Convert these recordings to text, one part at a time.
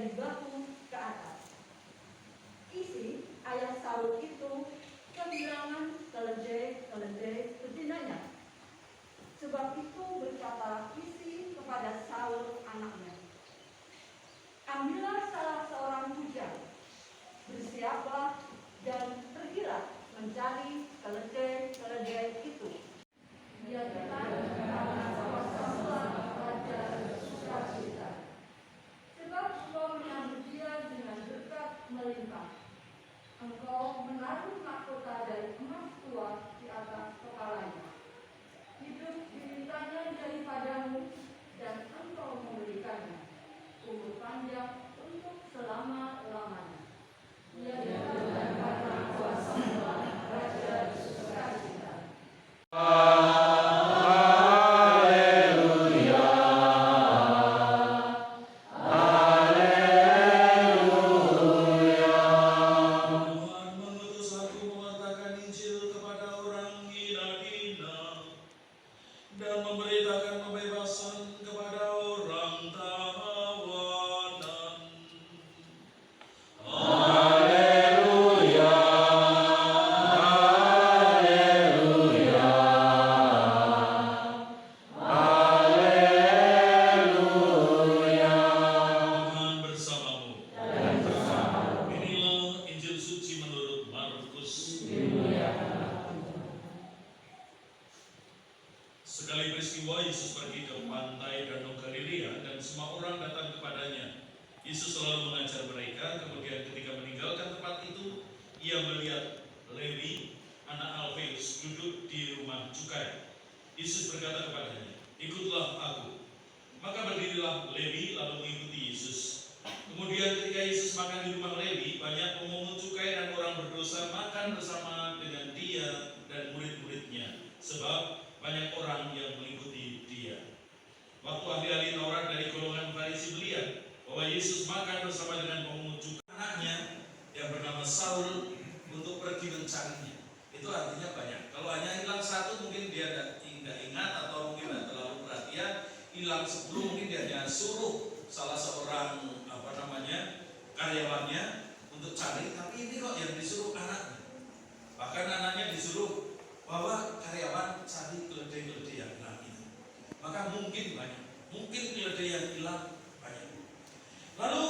dari bahu ke atas. Isi ayat Saul itu kehilangan keledai betinanya. Sebab itu berkata isi kepada Saul anaknya, ambillah salah seorang bujang, bersiaplah dan pergilah mencari keledai itu. Dia datang karena sama-sama raja sukacita. Sebab engkau menyambut dia dengan berkat melimpah. Engkau menaruh mahkota dari emas tua di atas kepalanya. Hidup dimintanya daripadamu dan engkau memberikannya umur panjang untuk selama-lamanya. Ia datang karena kuasa Allah raja sukacita. Sekali peristiwa Yesus pergi ke pantai Danau Galilea dan semua orang datang kepadanya. Yesus selalu mengajar mereka. Kemudian ketika meninggalkan tempat itu, ia melihat Lewi, anak Alfeus, duduk di rumah cukai. Yesus berkata kepadanya, ikutlah aku. Maka berdirilah Lewi lalu mengikuti Yesus. Kemudian ketika Yesus makan di rumah Lewi, banyak pemungut cukai dan orang berdosa makan bersama dengan dia dan murid-muridnya, sebab banyak orang yang mengikuti dia. Waktu ahli-ahli Taurat dari golongan Farisi melihat bahwa Yesus makan bersama dengan pemungut cukai, anaknya yang bernama Saul untuk pergi mencarinya. Itu artinya banyak. Kalau hanya hilang satu mungkin dia tidak ingat atau mungkin tidak terlalu perhatian. Hilang 10 mungkin dia hanya suruh salah seorang karyawannya untuk cari, tapi ini kok yang disuruh anaknya. Bahkan anaknya disuruh bawa karyawan cari keledai-keledai yang hilang itu. Maka mungkin banyak, mungkin keledai yang hilang banyak. Lalu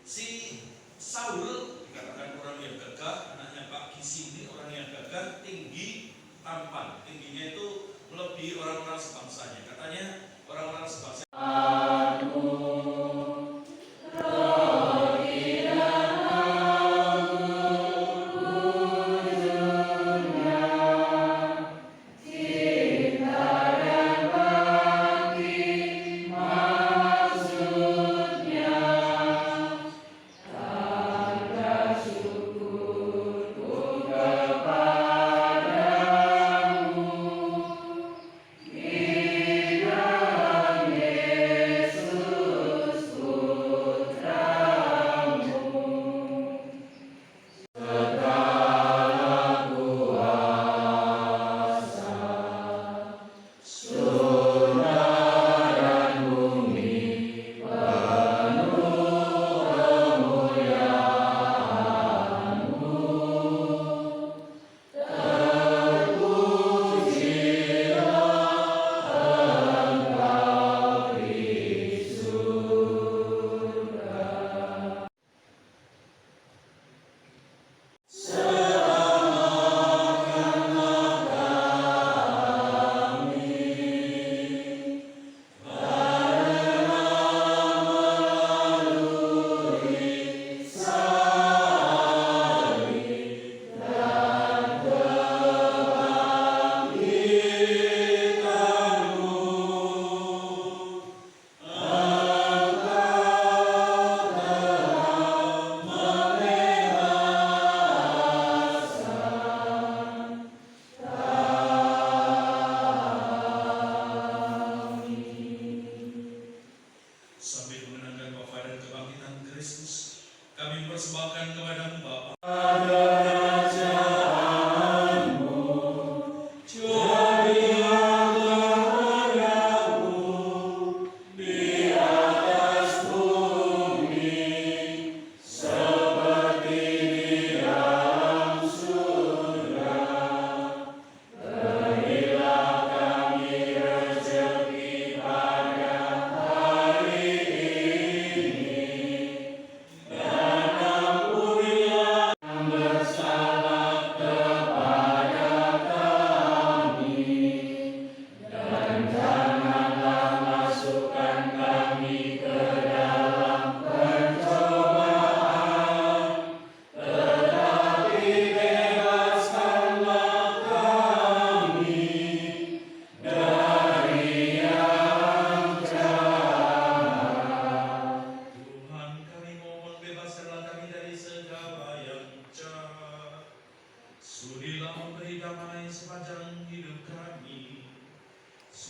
si Saul dikatakan orang yang gagah, anaknya Pak Gisi ini orang yang gagah, tinggi, tampan. Tingginya itu melebihi orang-orang sebangsanya. Katanya orang-orang sebangsa. Yeah.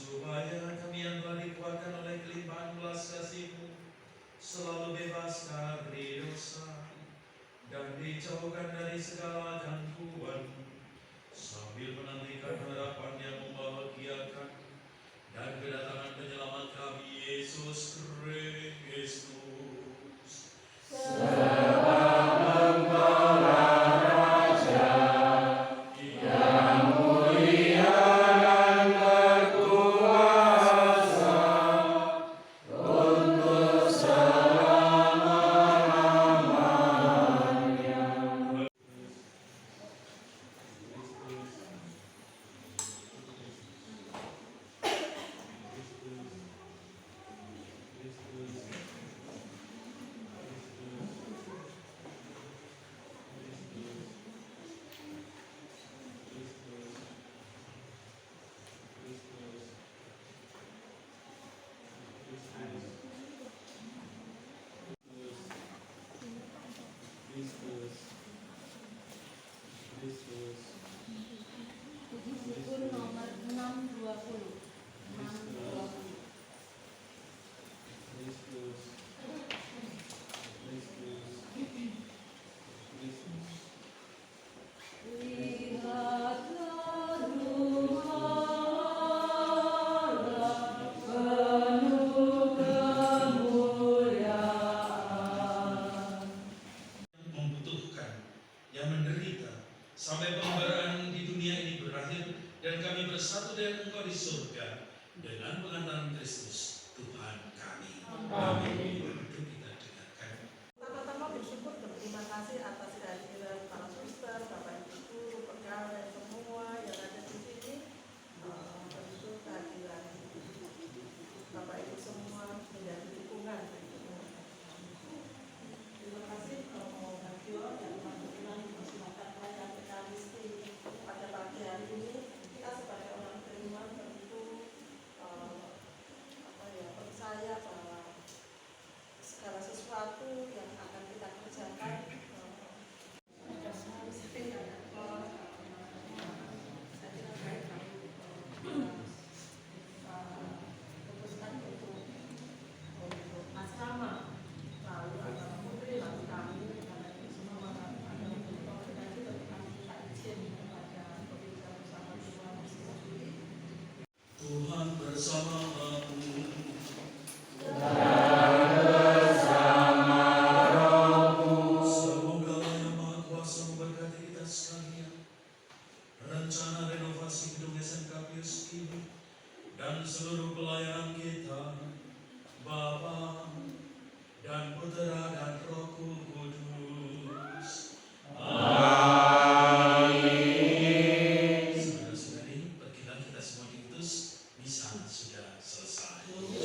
supaya kami yang telah dikuatkan oleh kelimpahan belas kasih-Mu selalu bebas dari dosa dan dijauhkan dari segala gangguan, sambil menantikan harapan yang membahagiakan dan kedatangan penyelamat kami Yesus Kristus. Puji syukur nomor 620. 620. Lihatlah rumah penuh kemuliaan. Membutuhkan, yang menderita, sampai pengorbanan di dunia ini berakhir dan kami bersatu dengan Engkau di surga dengan pengantaran Kristus Tuhan kami. Amin. Itu kita dengarkan. Pertama-tama bersyukur berterima kasih atas kehadiran para suster, Bapak Ibu guru, pegawai dan semua yang ada di sini. Tentu kehadiran Bapak Ibu semua menjadi dukungan. Terima kasih Romo Bagio yang kebetulan mempersembahkan pelayanan Ekaristi pada pagi hari ini. Kita sebagai orang beriman tentu percaya bahwa segala sesuatu yang akan kita kerjakan putuskan untuk asrama lalu agama putri lalu kami karena itu semua ada untuk koordinasi tentu kami minta izin kepada pemerintah bersama semua masing-masing. Tuhan bersamamu. Semoga Yang Maha Kuasa memberkati kita sekalian. Rencana renovasi gedung SMK Pius ini dan seluruh pelayanan kita, Bapa dan Putera dan Roh Kudus. Amin. Saudara-saudari, pergilah kita semua diutus, misa sudah selesai.